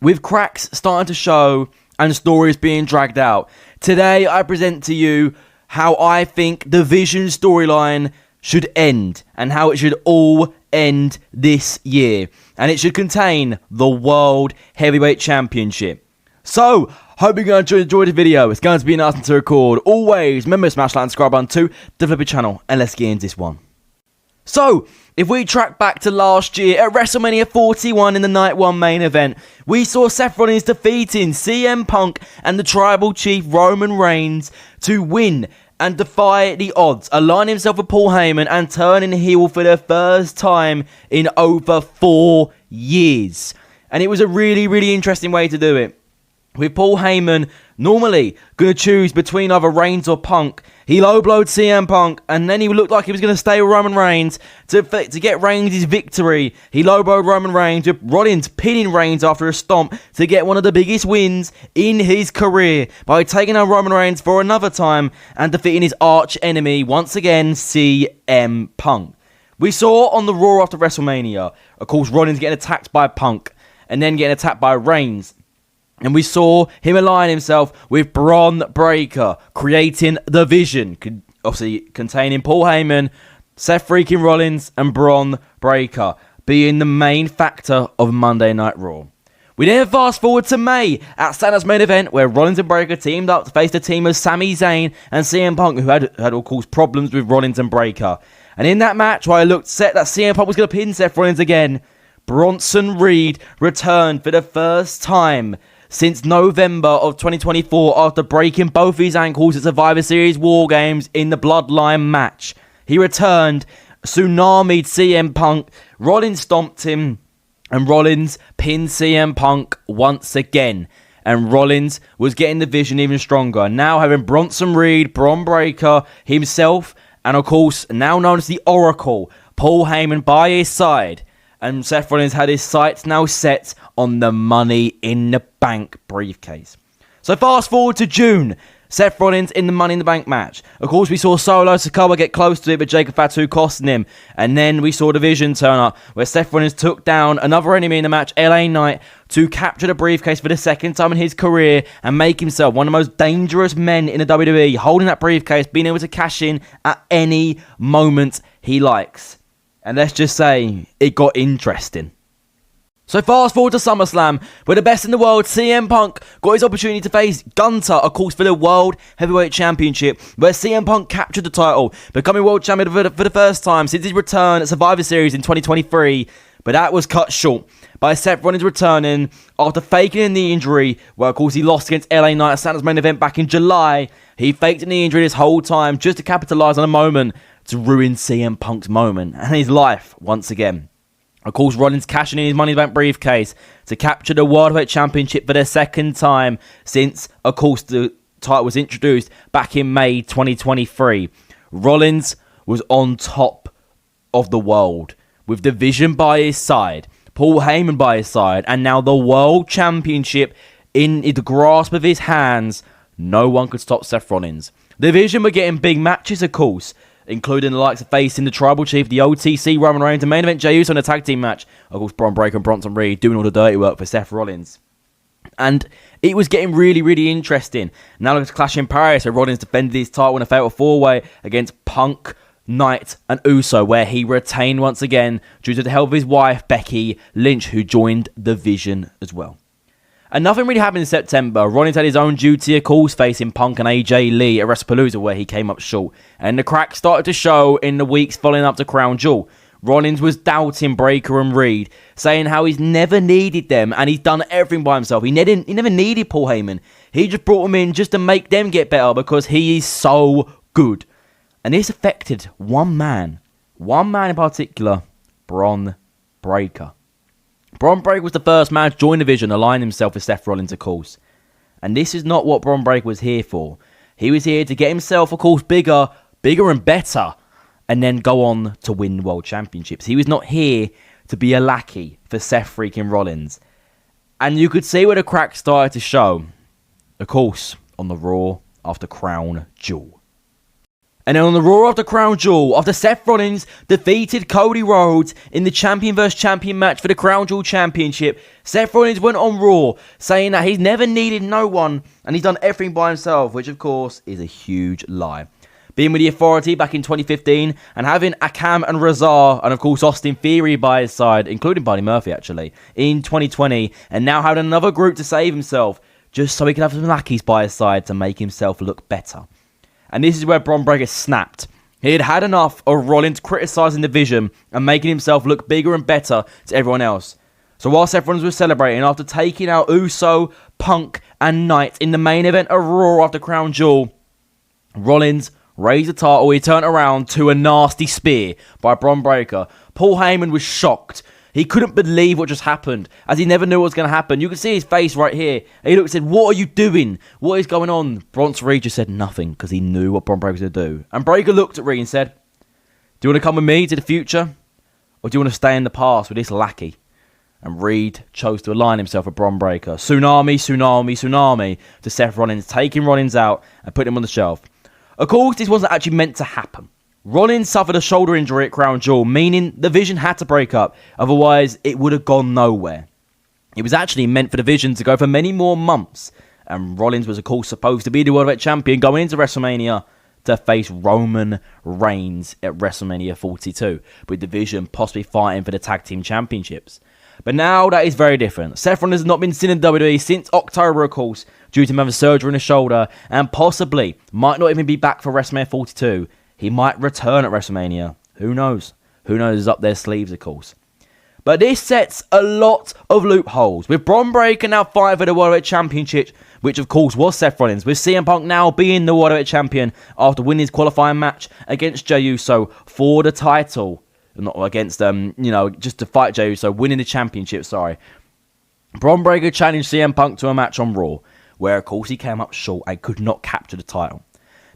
with cracks starting to show and stories being dragged out, today I present to you how I think the Vision storyline should end and how it should all end this year. And it should contain the World Heavyweight Championship. So, hope you're going to enjoy the video. It's going to be nice to record. Always remember to smash that and subscribe button to develop your channel, and let's get into this one. So, if we track back to last year at WrestleMania 41 in the Night 1 main event, we saw Seth Rollins defeating CM Punk and the Tribal Chief Roman Reigns to win and defy the odds, align himself with Paul Heyman and turning heel for the first time in over 4 years. And it was a really interesting way to do it. With Paul Heyman normally going to choose between either Reigns or Punk, he low-blowed CM Punk, and then he looked like he was going to stay with Roman Reigns to get Reigns his victory. He low-blowed Roman Reigns, with Rollins pinning Reigns after a stomp to get one of the biggest wins in his career by taking on Roman Reigns for another time and defeating his arch enemy once again, CM Punk. We saw on the Raw after WrestleMania, of course, Rollins getting attacked by Punk and then getting attacked by Reigns. And we saw him align himself with Bron Breakker, creating the Vision, obviously containing Paul Heyman, Seth freaking Rollins, and Bron Breakker, being the main factor of Monday Night Raw. We then fast forward to May at Santa's main event, where Rollins and Breakker teamed up to face the team of Sami Zayn and CM Punk, who had of course problems with Rollins and Breakker. And in that match, while it looked set that CM Punk was going to pin Seth Rollins again, Bronson Reed returned for the first time since November of 2024 after breaking both his ankles at Survivor Series War Games in the Bloodline match. He returned, tsunami'd CM Punk, Rollins stomped him, and Rollins pinned CM Punk once again. And Rollins was getting the Vision even stronger. Now having Bronson Reed, Bron Breakker himself, and of course now known as the Oracle, Paul Heyman by his side. And Seth Rollins had his sights now set on the Money in the Bank briefcase. So fast forward to June. Seth Rollins in the Money in the Bank match. Of course, we saw Solo Sikoa get close to it, but Jacob Fatu costing him. And then we saw the Vision turn up, where Seth Rollins took down another enemy in the match, LA Knight, to capture the briefcase for the second time in his career and make himself one of the most dangerous men in the WWE, holding that briefcase, being able to cash in at any moment he likes. And let's just say, it got interesting. So fast forward to SummerSlam, where the best in the world, CM Punk, got his opportunity to face Gunther, of course, for the World Heavyweight Championship, where CM Punk captured the title, becoming World Champion for the first time since his return at Survivor Series in 2023. But that was cut short by Seth Rollins returning after faking a knee injury, where, of course, he lost against LA Knight at Santa's main event back in July. He faked a knee injury this whole time just to capitalize on a moment to ruin CM Punk's moment and his life once again. Of course, Rollins cashing in his Money in the Bank briefcase to capture the World Heavyweight Championship for the second time since, of course, the title was introduced back in May 2023. Rollins was on top of the world with the Vision by his side, Paul Heyman by his side, and now the World Championship in the grasp of his hands. No one could stop Seth Rollins. The Vision were getting big matches, of course, including the likes of facing the Tribal Chief, the OTC, Roman Reigns, and main event Jey Uso in a tag team match. Of course, Bron Breakker and Bronson Reed doing all the dirty work for Seth Rollins. And it was getting really interesting. Now look at Clash in Paris, where Rollins defended his title in a fatal 4-way against Punk, Knight, and Uso, where he retained once again due to the help of his wife, Becky Lynch, who joined the Vision as well. And nothing really happened in September. Rollins had his own duty, of course, facing Punk and AJ Lee at WrestlePalooza, where he came up short. And the cracks started to show in the weeks following up to Crown Jewel. Rollins was doubting Breakker and Reed, saying how he's never needed them and he's done everything by himself. He never needed Paul Heyman. He just brought them in just to make them get better because he is so good. And this affected one man in particular, Bron Breakker. Bron Breakker was the first man to join the Vision, align himself with Seth Rollins, of course. And this is not what Bron Breakker was here for. He was here to get himself, of course, bigger and better, and then go on to win world championships. He was not here to be a lackey for Seth freaking Rollins. And you could see where the cracks started to show, of course, on the Raw after Crown Jewel. And then on the Raw after Crown Jewel, after Seth Rollins defeated Cody Rhodes in the champion vs champion match for the Crown Jewel Championship, Seth Rollins went on Raw saying that he's never needed no one and he's done everything by himself, which of course is a huge lie. Being with the Authority back in 2015 and having Akam and Razar and of course Austin Theory by his side, including Buddy Murphy actually, in 2020, and now having another group to save himself just so he can have some lackeys by his side to make himself look better. And this is where Bron Breakker snapped. He had had enough of Rollins criticising the Vision and making himself look bigger and better to everyone else. So whilst everyone was celebrating after taking out Uso, Punk and Knight in the main event of Raw after Crown Jewel, Rollins raised the title. He turned around to a nasty spear by Bron Breakker. Paul Heyman was shocked. He couldn't believe what just happened, as he never knew what was going to happen. You can see his face right here. He looked and said, "What are you doing? What is going on?" Bronson Reed just said nothing, because he knew what Bron Breakker was going to do. And Breakker looked at Reed and said, "Do you want to come with me to the future? Or do you want to stay in the past with this lackey?" And Reed chose to align himself with Bron Breakker. Tsunami, tsunami, tsunami to Seth Rollins, taking Rollins out and putting him on the shelf. Of course, this wasn't actually meant to happen. Rollins suffered a shoulder injury at Crown Jewel, meaning the Vision had to break up, otherwise it would have gone nowhere. It was actually meant for the Vision to go for many more months, and Rollins was of course supposed to be the World Heavyweight Champion going into WrestleMania to face Roman Reigns at WrestleMania 42, with the Vision possibly fighting for the Tag Team Championships. But now that is very different. Seth Rollins has not been seen in WWE since October, of course, due to him having surgery in his shoulder, and possibly might not even be back for WrestleMania 42. He might return at WrestleMania. Who knows? Who knows is up their sleeves, of course. But this sets a lot of loopholes, with Bron Breakker now fighting for the World Heavyweight Championship, which of course was Seth Rollins, with CM Punk now being the World Heavyweight Champion after winning his qualifying match against Jey Uso for the title. Not against, just to fight Jey Uso, winning the championship, Bron Breakker challenged CM Punk to a match on Raw, where of course he came up short and could not capture the title.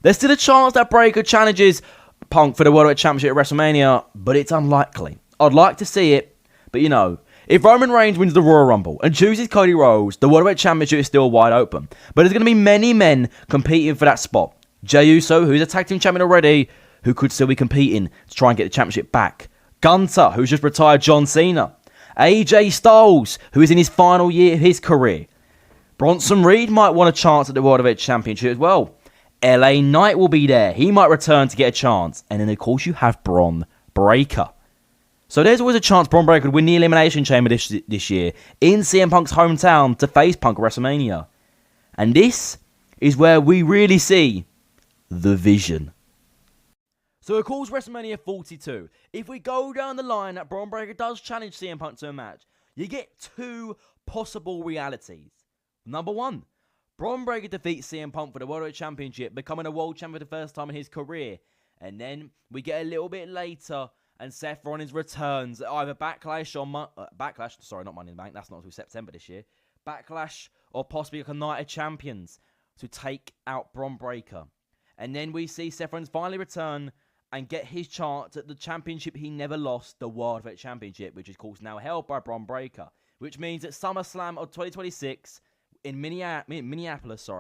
There's still a chance that Breakker challenges Punk for the World Heavyweight Championship at WrestleMania, but it's unlikely. I'd like to see it, but if Roman Reigns wins the Royal Rumble and chooses Cody Rhodes, the World Heavyweight Championship is still wide open. But there's going to be many men competing for that spot. Jey Uso, who's a tag team champion already, who could still be competing to try and get the championship back. Gunther, who's just retired John Cena. AJ Styles, who is in his final year of his career. Bronson Reed might want a chance at the World Heavyweight Championship as well. LA Knight will be there. He might return to get a chance. And then, of course, you have Bron Breakker. So there's always a chance Bron Breakker could win the Elimination Chamber this year in CM Punk's hometown to face Punk at WrestleMania. And this is where we really see the Vision. So, of course, WrestleMania 42. If we go down the line that Bron Breakker does challenge CM Punk to a match, you get two possible realities. Number one, Bron Breakker defeats CM Punk for the World Heavyweight Championship, becoming a world champion for the first time in his career. And then we get a little bit later, and Seth Rollins returns at either Backlash or not Money in the Bank. That's not until September this year. Backlash or possibly a Night of Champions to take out Bron Breakker. And then we see Seth Rollins finally return and get his chance at the championship he never lost, the World Heavyweight Championship, which is, of course, now held by Bron Breakker. Which means at SummerSlam of 2026 in Minneapolis,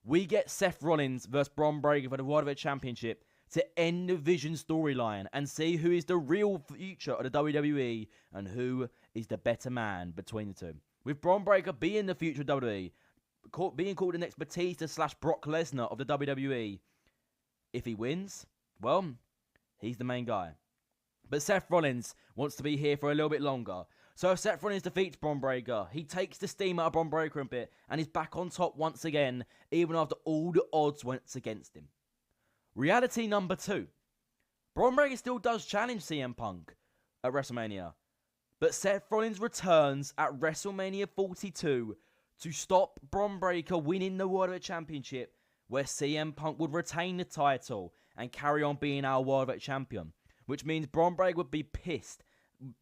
we get Seth Rollins versus Bron Breakker for the World Heavyweight Championship to end the Vision storyline and see who is the real future of the WWE and who is the better man between the two. With Bron Breakker being the future of WWE, being called the next Batista/Brock Lesnar of the WWE, if he wins, well, he's the main guy. But Seth Rollins wants to be here for a little bit longer. So if Seth Rollins defeats Bron Breakker, he takes the steam out of Bron Breakker a bit and is back on top once again, even after all the odds went against him. Reality number two. Bron Breakker still does challenge CM Punk at WrestleMania, but Seth Rollins returns at WrestleMania 42 to stop Bron Breakker winning the World Heavyweight Championship, where CM Punk would retain the title and carry on being our World Heavyweight Champion, which means Bron Breakker would be pissed,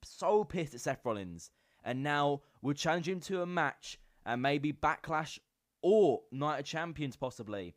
so pissed at Seth Rollins, and now would challenge him to a match and maybe Backlash or Night of Champions possibly.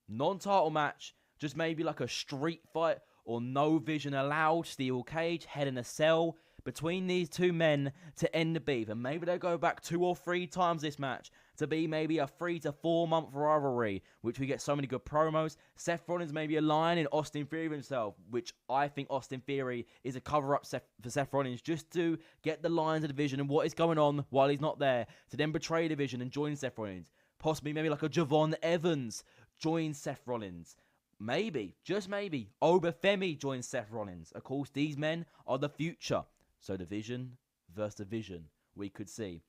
Non-title match, just maybe like a street fight or no Vision allowed, steel cage, Hell in a Cell, between these two men to end the beef. And maybe they'll go back 2 or 3 times this match to be maybe a 3 to 4 month rivalry, which we get so many good promos. Seth Rollins maybe aligning Austin Theory himself, which I think Austin Theory is a cover-up for Seth Rollins, just to get the lines of the division and what is going on while he's not there, to then betray the division and join Seth Rollins. Possibly maybe like a Javon Evans joins Seth Rollins. Maybe, just maybe, Obafemi joins Seth Rollins. Of course, these men are the future. So division versus division, we could see.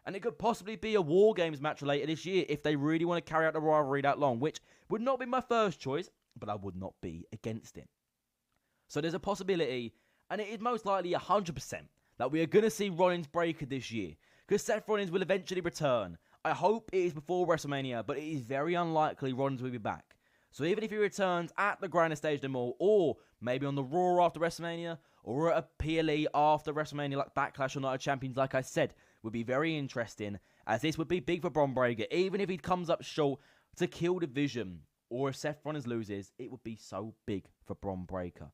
And it could possibly be a War Games match later this year if they really want to carry out the rivalry that long, which would not be my first choice, but I would not be against it. So there's a possibility, and it is most likely 100%, that we are going to see Rollins Breakker this year, because Seth Rollins will eventually return. I hope it is before WrestleMania, but it is very unlikely Rollins will be back. So even if he returns at the grandest stage of them all, or maybe on the Raw after WrestleMania, or at a PLE after WrestleMania like Backlash or Night of Champions, like I said, would be very interesting, as this would be big for Bron Breakker. Even if he comes up short to kill the Vision, or if Seth Rollins loses, it would be so big for Bron Breakker.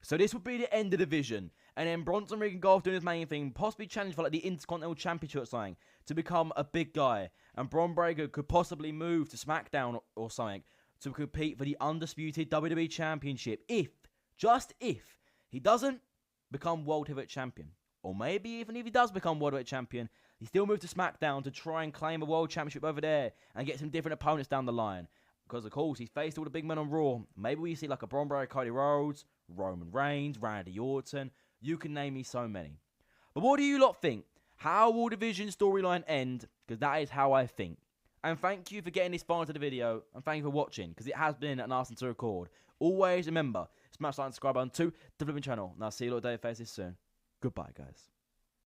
So this would be the end of the Vision, and then Bronson Reed can go off doing his main thing, possibly challenge for like the Intercontinental Championship or something, to become a big guy, and Bron Breakker could possibly move to SmackDown or something, to compete for the undisputed WWE Championship if, just if, he doesn't become World Heavyweight Champion. Or maybe even if he does become World Heavyweight Champion, he still moves to SmackDown to try and claim a World Championship over there and get some different opponents down the line. Because, of course, he's faced all the big men on Raw. Maybe we see like a Bron Breakker, Cody Rhodes, Roman Reigns, Randy Orton. You can name me so many. But what do you lot think? How will the Vision storyline end? Because that is how I think. And thank you for getting this far into the video, and thank you for watching, because it has been an arson to record. Always remember, smash that like and subscribe button to the Flipping channel, and I'll see you lot day faces soon. Goodbye, guys.